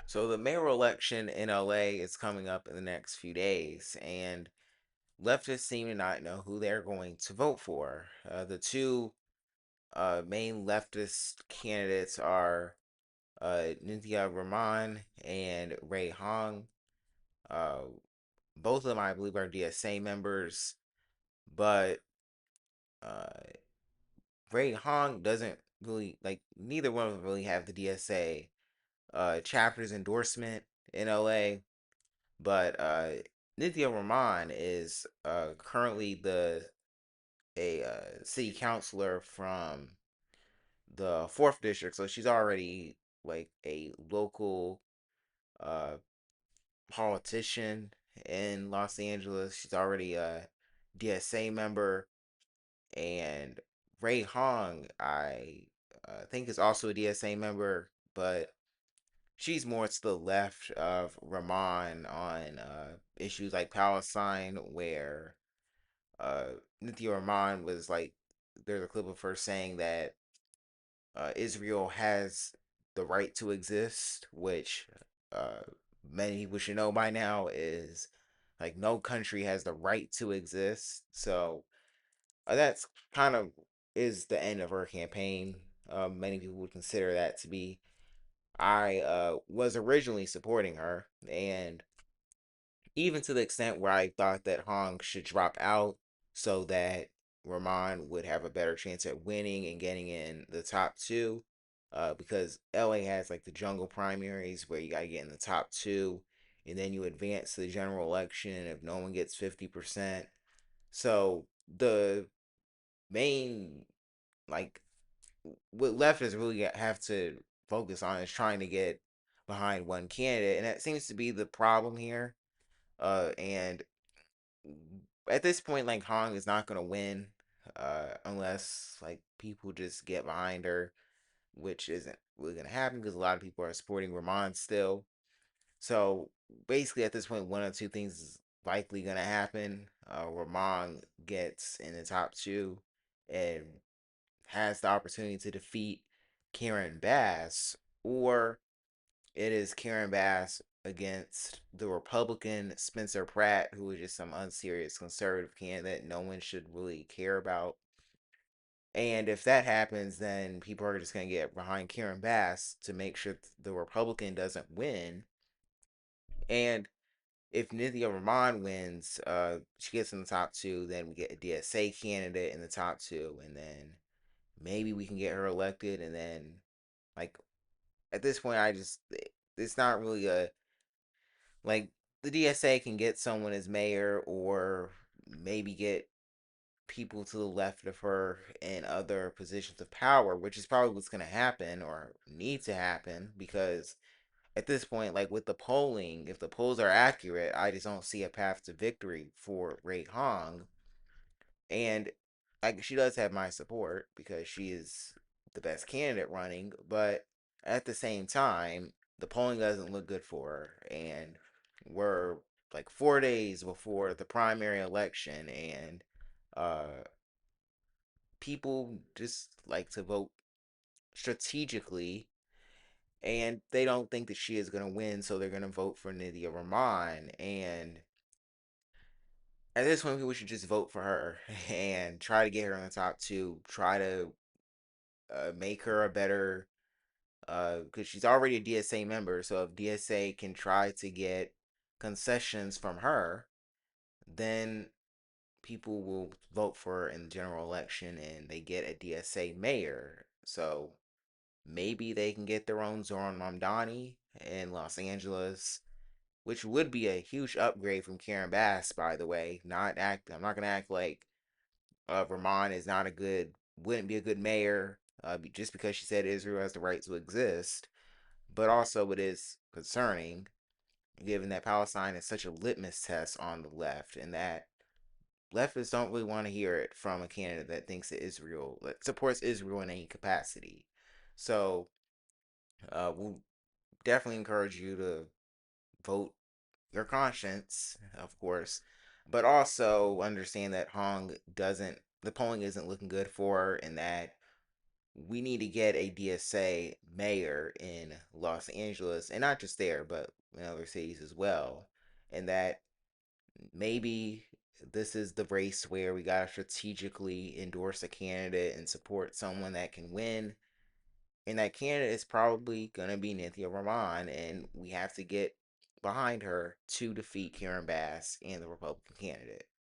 So the mayoral election in LA is coming up in the next few days, and leftists seem to not know who they're going to vote for. The two main leftist candidates are Nithya Rahman and Ray Hong. Uh, Both of them, I believe, are DSA members, but uh, Ray Hong doesn't really like. Neither one of them really have the DSA chapter's endorsement in LA. But Nithya Rahman is currently the a city councilor from the fourth district, so she's already like a local uh, politician in Los Angeles. She's already a DSA member, and Ray Hong, I think, is also a DSA member, but she's more to the left of Rahman on issues like Palestine, where Nithya Rahman was like, there's a clip of her saying that Israel has the right to exist, which uh, many people should know by now is like no country has the right to exist. So that's kind of is the end of her campaign. Many people would consider that to be. I was originally supporting her, and even to the extent where I thought that Hong should drop out so that Rahman would have a better chance at winning and getting in the top two. Because LA has like the jungle primaries where you got to get in the top two, and then you advance to the general election if no one gets 50%. So the main, like, what leftists really have to focus on is trying to get behind one candidate, and that seems to be the problem here. And at this point, like Hong is not gonna win, unless like people just get behind her, which isn't really gonna happen because a lot of people are supporting Ramon still. So basically, at this point, one of two things is likely gonna happen. Ramon gets in the top two and has the opportunity to defeat Karen Bass, or it is Karen Bass against the Republican Spencer Pratt, who is just some unserious conservative candidate no one should really care about. And if that happens, then people are just going to get behind Karen Bass to make sure the Republican doesn't win. And if Nithya Rahman wins, she gets in the top two, then we get a DSA candidate in the top two, and then maybe we can get her elected. And then, like, at this point, it's not really a like the DSA can get someone as mayor or maybe get people to the left of her in other positions of power, which is probably what's going to happen or need to happen because at this point, like with the polling, if the polls are accurate, I just don't see a path to victory for Ray Hong. And like she does have my support because she is the best candidate running, but at the same time, the polling doesn't look good for her. And we're like 4 days before the primary election, and uh, people just like to vote strategically, and they don't think that she is going to win, so they're going to vote for Nithya Rahman. And at this point, people should just vote for her and try to get her in the top two. Try to make her a better, because she's already a DSA member. So if DSA can try to get concessions from her, then people will vote for her in the general election and they get a DSA mayor. So maybe they can get their own Zoran Mamdani in Los Angeles, which would be a huge upgrade from Karen Bass, by the way. I'm not gonna act like Vermont is not a good, wouldn't be a good mayor, just because she said Israel has the right to exist. But also, it is concerning given that Palestine is such a litmus test on the left, and that leftists don't really want to hear it from a candidate that thinks that Israel that supports Israel in any capacity. So, we'll definitely encourage you to vote your conscience, of course, but also understand that Hong doesn't. The polling isn't looking good for her, and that we need to get a DSA mayor in Los Angeles, and not just there, but in other cities as well. And that maybe this is the race where we got to strategically endorse a candidate and support someone that can win. And that candidate is probably going to be Nithya Raman, and we have to get behind her to defeat Karen Bass and the Republican candidate.